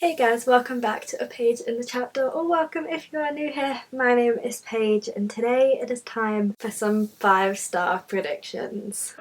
Hey guys, welcome back to A Page in the Chapter, or welcome if you are new here. My name is Paige and today it is time for some 5-star predictions.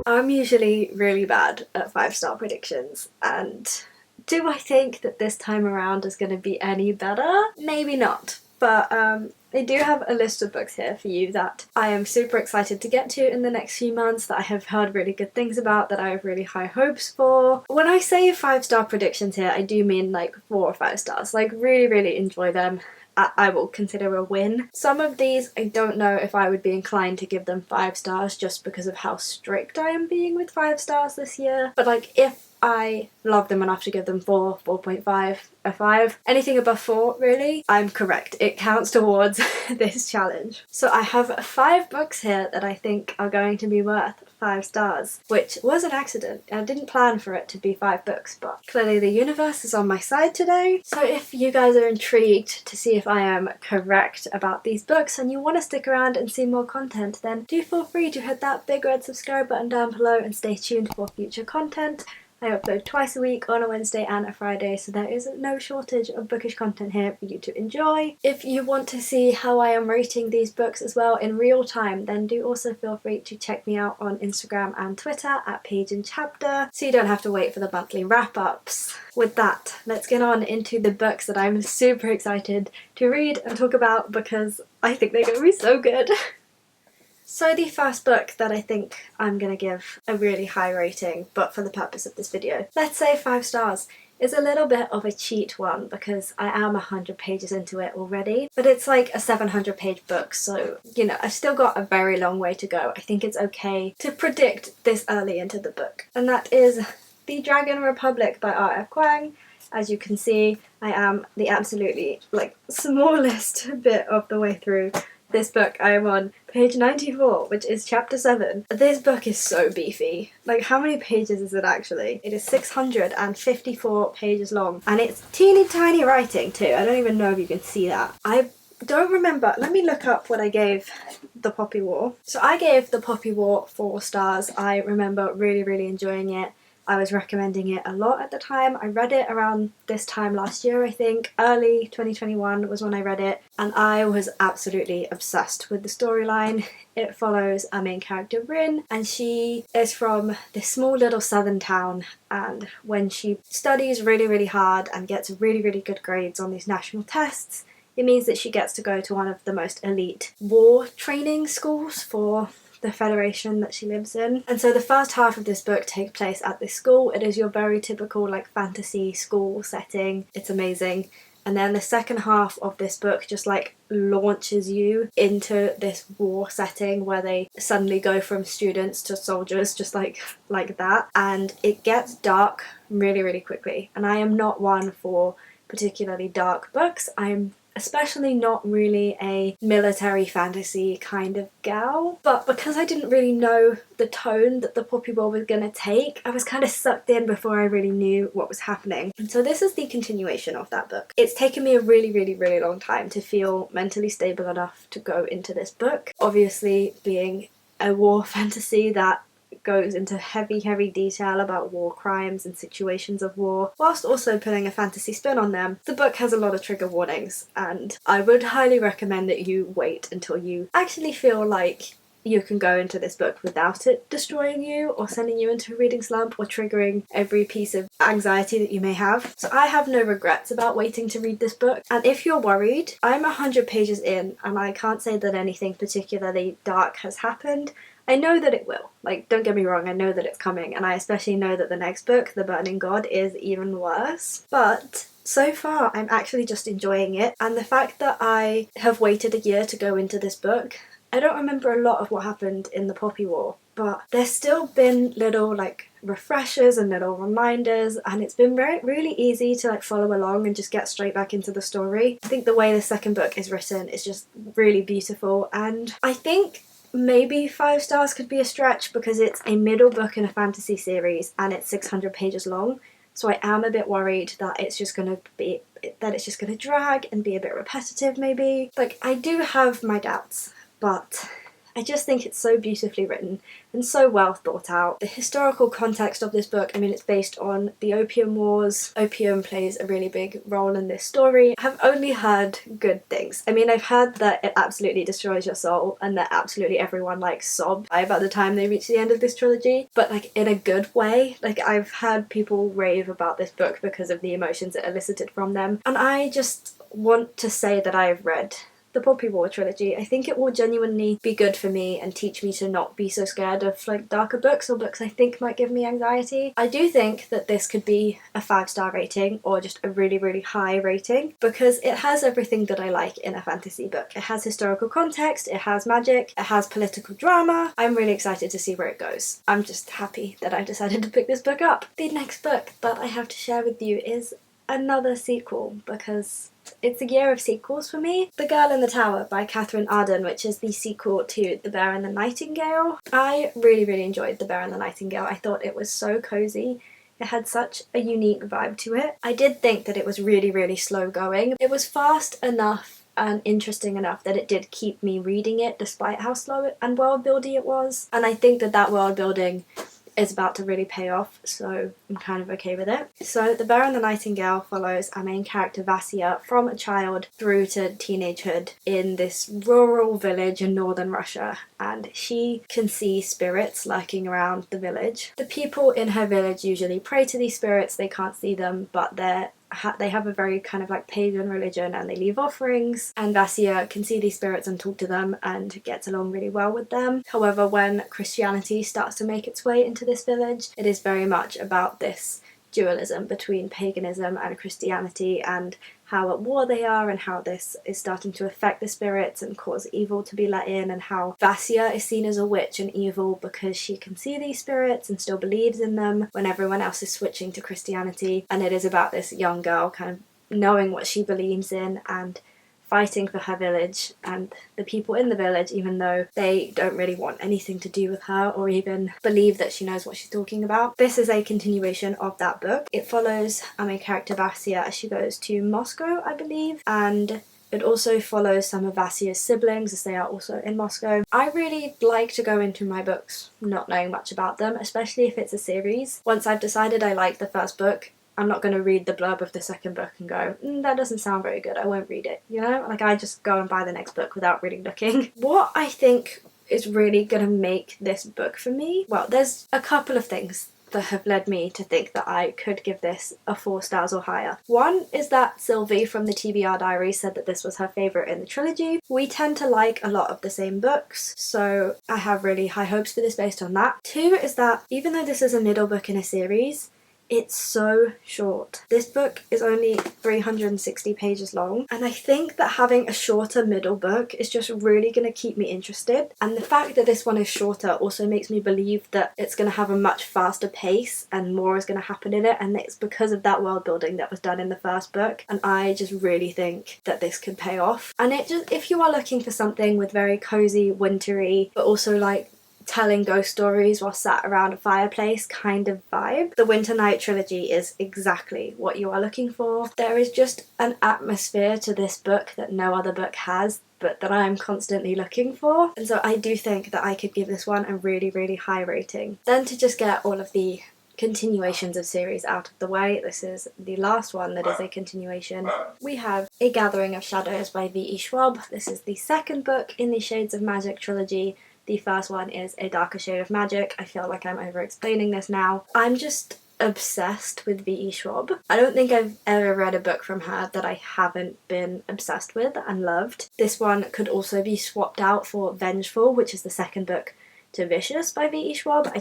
I'm usually really bad at 5-star predictions, and do I think that this time around is going to be any better? Maybe not. But I do have a list of books here for you that I am super excited to get to in the next few months, that I have heard really good things about, that I have really high hopes for. When I say 5-star predictions here, I do mean like 4 or 5 stars. Like really enjoy them. I will consider a win. Some of these I don't know if I would be inclined to give them 5 stars just because of how strict I am being with 5 stars this year. But like if I love them enough to give them 4, 4.5, a 5. Anything above 4, really, I'm correct. It counts towards this challenge. So I have 5 books here that I think are going to be worth 5 stars, which was an accident. I didn't plan for it to be 5 books, but clearly the universe is on my side today. So if you guys are intrigued to see if I am correct about these books and you want to stick around and see more content, then do feel free to hit that big red subscribe button down below and stay tuned for future content. I upload twice a week on a Wednesday and a Friday, so there is no shortage of bookish content here for you to enjoy. If you want to see how I am rating these books as well in real time, then do also feel free to check me out on Instagram and Twitter at Page and Chapter, so you don't have to wait for the monthly wrap-ups. With that, let's get on into the books that I'm super excited to read and talk about because I think they're going to be so good. So the first book that I think I'm going to give a really high rating, but for the purpose of this video, let's say 5 stars, is a little bit of a cheat one because I am 100 pages into it already, but it's like a 700-page book, so you know, I've still got a very long way to go. I think it's okay to predict this early into the book, and that is The Dragon Republic by R.F. Kuang. As you can see, I am the absolutely smallest bit of the way through this book. I am on page 94, which is chapter 7. This book is so beefy. Like, how many pages is it actually? It is 654 pages long, and it's teeny tiny writing too. I don't even know if you can see that. I don't remember. Let me look up what I gave The Poppy War. So I gave The Poppy War 4 stars. I remember really enjoying it. I was recommending it a lot at the time. I read it around this time last year, I think. Early 2021 was when I read it, and I was absolutely obsessed with the storyline. It follows our main character, Rin, and she is from this small little southern town, and when she studies really hard and gets really good grades on these national tests, it means that she gets to go to one of the most elite war training schools for the federation that she lives in. And so the first half of this book takes place at this school. It is your very typical fantasy school setting. It's amazing. And then the second half of this book just launches you into this war setting where they suddenly go from students to soldiers, just like that. And it gets dark really quickly. And I am not one for particularly dark books. I'm especially not really a military fantasy kind of gal, but because I didn't really know the tone that The Poppy War was gonna take, I was kind of sucked in before I really knew what was happening. And so this is the continuation of that book. It's taken me a really long time to feel mentally stable enough to go into this book. Obviously, being a war fantasy that goes into heavy detail about war crimes and situations of war, whilst also putting a fantasy spin on them. The book has a lot of trigger warnings, and I would highly recommend that you wait until you actually feel like you can go into this book without it destroying you or sending you into a reading slump or triggering every piece of anxiety that you may have. So I have no regrets about waiting to read this book, and if you're worried, I'm 100 pages in and I can't say that anything particularly dark has happened. I know that it will. Don't get me wrong, I know that it's coming, and I especially know that the next book, The Burning God, is even worse. But so far, I'm actually just enjoying it, and the fact that I have waited a year to go into this book, I don't remember a lot of what happened in The Poppy War, but there's still been little refreshers and little reminders, and it's been really easy to follow along and just get straight back into the story. I think the way the second book is written is just really beautiful, and I think maybe 5 stars could be a stretch because it's a middle book in a fantasy series and it's 600 pages long. So I am a bit worried that it's just going to drag and be a bit repetitive maybe. I do have my doubts, but I just think it's so beautifully written and so well thought out. The historical context of this book, I mean, it's based on the Opium Wars. Opium plays a really big role in this story. I've only heard good things. I mean, I've heard that it absolutely destroys your soul and that absolutely everyone like sobbed by the time they reach the end of this trilogy, but like in a good way. Like, I've heard people rave about this book because of the emotions it elicited from them, and I just want to say that I have read the Poppy War trilogy. I think it will genuinely be good for me and teach me to not be so scared of like darker books or books I think might give me anxiety. I do think that this could be a 5-star rating or just a really, really high rating because it has everything that I like in a fantasy book. It has historical context, it has magic, it has political drama. I'm really excited to see where it goes. I'm just happy that I decided to pick this book up. The next book that I have to share with you is another sequel because it's a year of sequels for me. The Girl in the Tower by Katherine Arden, which is the sequel to The Bear and the Nightingale. I really, really enjoyed The Bear and the Nightingale. I thought it was so cozy. It had such a unique vibe to it. I did think that it was really, really slow going. It was fast enough and interesting enough that it did keep me reading it despite how slow and world building it was. And I think that that world building is about to really pay off, so I'm kind of okay with it. So The Bear and the Nightingale follows our main character Vasya from a child through to teenagehood in this rural village in northern Russia, and she can see spirits lurking around the village. The people in her village usually pray to these spirits. They can't see them, but they have a very kind of like pagan religion and they leave offerings, and Vasya can see these spirits and talk to them and gets along really well with them. However, when Christianity starts to make its way into this village, it is very much about this dualism between paganism and Christianity and how at war they are and how this is starting to affect the spirits and cause evil to be let in, and how Vasya is seen as a witch and evil because she can see these spirits and still believes in them when everyone else is switching to Christianity. And it is about this young girl kind of knowing what she believes in and fighting for her village and the people in the village, even though they don't really want anything to do with her or even believe that she knows what she's talking about. This is a continuation of that book. It follows our main character Vasya as she goes to Moscow, I believe, and it also follows some of Vasya's siblings as they are also in Moscow. I really like to go into my books not knowing much about them, especially if it's a series. Once I've decided I like the first book, I'm not going to read the blurb of the second book and go, that doesn't sound very good, I won't read it, you know? Like, I just go and buy the next book without really looking. What I think is really going to make this book for me, well, there's a couple of things that have led me to think that I could give this a 4 stars or higher. One is that Sylvie from the TBR Diary said that this was her favourite in the trilogy. We tend to like a lot of the same books, so I have really high hopes for this based on that. 2 is that even though this is a middle book in a series, it's so short. This book is only 360 pages long, and I think that having a shorter middle book is just really going to keep me interested. And the fact that this one is shorter also makes me believe that it's going to have a much faster pace and more is going to happen in it, and it's because of that world building that was done in the first book. And I just really think that this could pay off. And it just, if you are looking for something with very cozy, wintry, but also like telling ghost stories while sat around a fireplace kind of vibe, the Winter Night trilogy is exactly what you are looking for. There is just an atmosphere to this book that no other book has, but that I am constantly looking for. And so I do think that I could give this one a really, really high rating. Then to just get all of the continuations of series out of the way, this is the last one that is a continuation. We have A Gathering of Shadows by V.E. Schwab. This is the second book in the Shades of Magic trilogy. The first one is A Darker Shade of Magic. I feel like I'm over-explaining this now. I'm just obsessed with V.E. Schwab. I don't think I've ever read a book from her that I haven't been obsessed with and loved. This one could also be swapped out for Vengeful, which is the second book to Vicious by V.E. Schwab.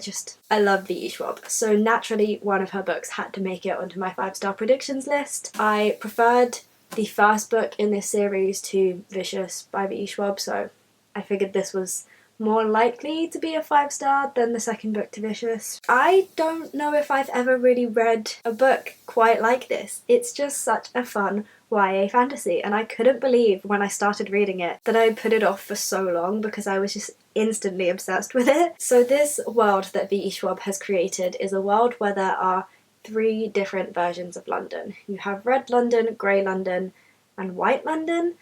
I love V.E. Schwab. So naturally one of her books had to make it onto my 5-star predictions list. I preferred the first book in this series to Vicious by V.E. Schwab, so I figured this was more likely to be a 5-star than the second book to Vicious. I don't know if I've ever really read a book quite like this. It's just such a fun YA fantasy, and I couldn't believe when I started reading it that I put it off for so long because I was just instantly obsessed with it. So this world that V.E. Schwab has created is a world where there are 3 different versions of London. You have Red London, Grey London, and White London.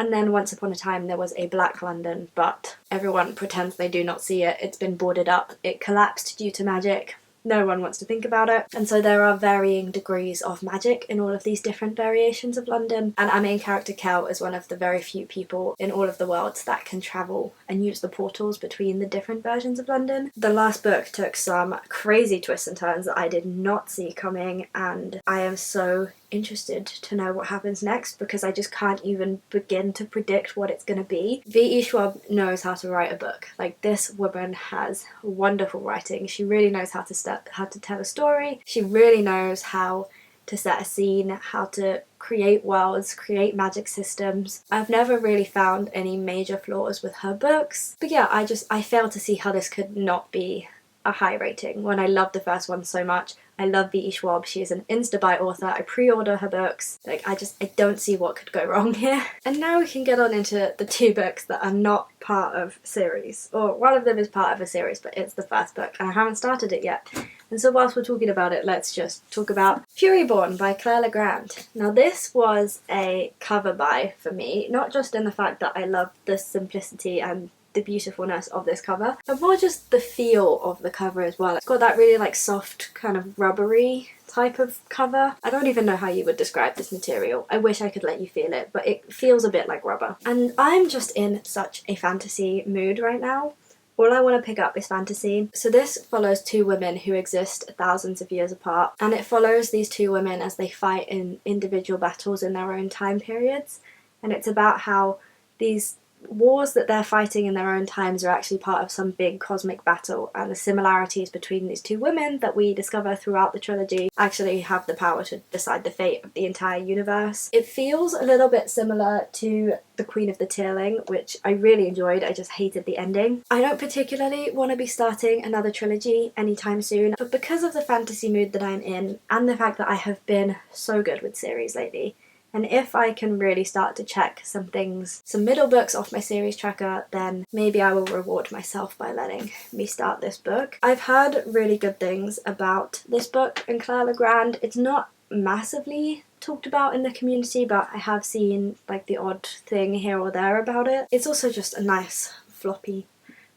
And then once upon a time there was a black London, but everyone pretends they do not see it. It's been boarded up. It collapsed due to magic. No one wants to think about it. And so there are varying degrees of magic in all of these different variations of London. And our main character, Kel, is one of the very few people in all of the world that can travel and use the portals between the different versions of London. The last book took some crazy twists and turns that I did not see coming, and I am so interested to know what happens next because I just can't even begin to predict what it's going to be. V.E. Schwab knows how to write a book. Like, this woman has wonderful writing. She really knows how to tell a story. She really knows how to set a scene, how to create worlds, create magic systems. I've never really found any major flaws with her books. But yeah, I fail to see how this could not be a high rating when I loved the first one so much. I love V.E. Schwab. She is an insta-buy author. I pre-order her books. Like, I don't see what could go wrong here. And now we can get on into the 2 books that are not part of series. Or one of them is part of a series, but it's the first book and I haven't started it yet. And so whilst we're talking about it, let's just talk about FriYAY by Claire LeGrand. Now, this was a cover buy for me, not just in the fact that I love the simplicity and the beautifulness of this cover, but more just the feel of the cover as well. It's got that really like soft kind of rubbery type of cover. I don't even know how you would describe this material. I wish I could let you feel it, but it feels a bit like rubber. And I'm just in such a fantasy mood right now. All I want to pick up is fantasy. So this follows 2 women who exist thousands of years apart, and it follows these 2 women as they fight in individual battles in their own time periods. And it's about how these wars that they're fighting in their own times are actually part of some big cosmic battle, and the similarities between these 2 women that we discover throughout the trilogy actually have the power to decide the fate of the entire universe. It feels a little bit similar to The Queen of the Tearling, which I really enjoyed. I just hated the ending. I don't particularly want to be starting another trilogy anytime soon, but because of the fantasy mood that I'm in and the fact that I have been so good with series lately, and if I can really start to check some things, some middle books off my series tracker, then maybe I will reward myself by letting me start this book. I've heard really good things about this book and Claire LeGrand. It's not massively talked about in the community, but I have seen like the odd thing here or there about it. It's also just a nice floppy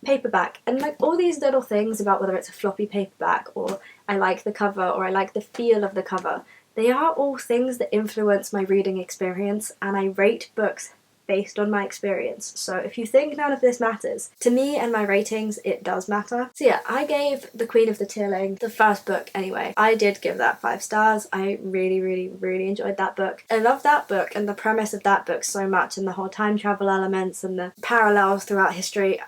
paperback, and like all these little things about whether it's a floppy paperback or I like the cover or I like the feel of the cover, they are all things that influence my reading experience, and I rate books based on my experience. So if you think none of this matters, to me and my ratings, it does matter. So yeah, I gave The Queen of the Tearling, the first book anyway, I did give that 5 stars. I really enjoyed that book. I love that book and the premise of that book so much, and the whole time travel elements and the parallels throughout history.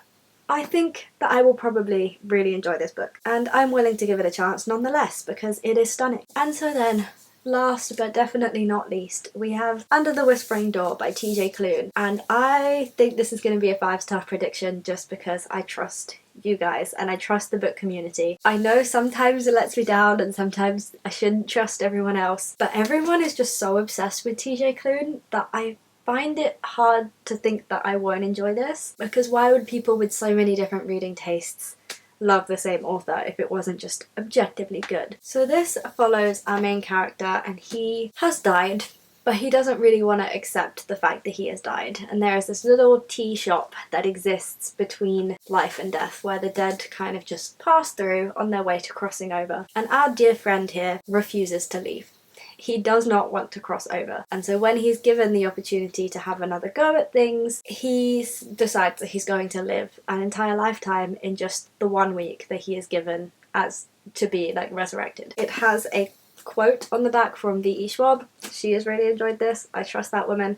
I think that I will probably really enjoy this book, and I'm willing to give it a chance nonetheless because it is stunning. And so then, last but definitely not least, we have Under the Whispering Door by TJ Klune, and I think this is going to be a 5-star prediction just because I trust you guys and I trust the book community. I know sometimes it lets me down and sometimes I shouldn't trust everyone else, but everyone is just so obsessed with TJ Klune that I find it hard to think that I won't enjoy this, because why would people with so many different reading tastes love the same author if it wasn't just objectively good? So this follows our main character, and he has died, but he doesn't really want to accept the fact that he has died. And there is this little tea shop that exists between life and death where the dead kind of just pass through on their way to crossing over. And our dear friend here refuses to leave. He does not want to cross over. And so when he's given the opportunity to have another go at things, he decides that he's going to live an entire lifetime in just the 1 week that he is given as to be like resurrected. It has a quote on the back from V.E. Schwab. She has really enjoyed this. I trust that woman.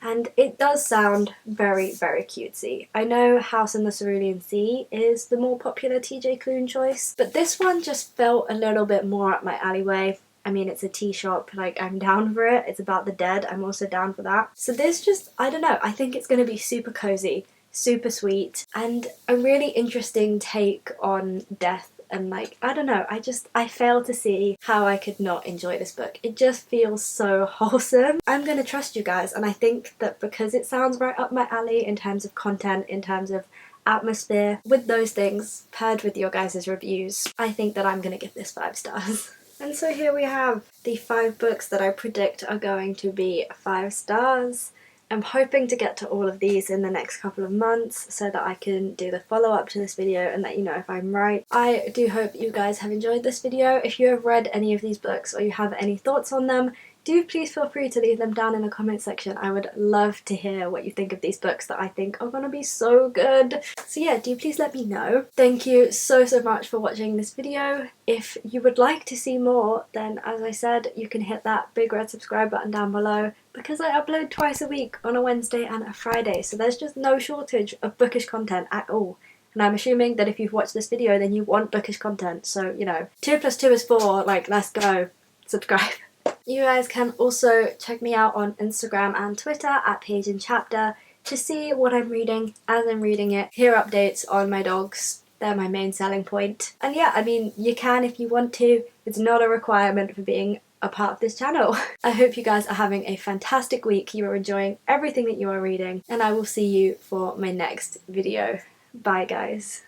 And it does sound very cutesy. I know House in the Cerulean Sea is the more popular TJ Klune choice, but this one just felt a little bit more up my alleyway. I mean, it's a tea shop, like, I'm down for it. It's about the dead, I'm also down for that. So this just, I don't know, I think it's going to be super cozy, super sweet, and a really interesting take on death. And like, I don't know, I fail to see how I could not enjoy this book. It just feels so wholesome. I'm going to trust you guys, and I think that because it sounds right up my alley in terms of content, in terms of atmosphere, with those things paired with your guys' reviews, I think that I'm going to give this 5 stars. And so here we have the 5 books that I predict are going to be 5 stars. I'm hoping to get to all of these in the next couple of months so that I can do the follow-up to this video and let you know if I'm right. I do hope you guys have enjoyed this video. If you have read any of these books or you have any thoughts on them, do please feel free to leave them down in the comment section. I would love to hear what you think of these books that I think are gonna be so good. So yeah, do please let me know. Thank you so much for watching this video. If you would like to see more, then as I said, you can hit that big red subscribe button down below, because I upload twice a week on a Wednesday and a Friday, so there's just no shortage of bookish content at all. And I'm assuming that if you've watched this video, then you want bookish content, so you know, 2 + 2 is 4, like, let's go. Subscribe. You guys can also check me out on Instagram and Twitter at Page and Chapter to see what I'm reading as I'm reading it, hear updates on my dogs. They're my main selling point. And yeah, I mean, you can if you want to. It's not a requirement for being a part of this channel. I hope you guys are having a fantastic week, you are enjoying everything that you are reading, and I will see you for my next video. Bye guys.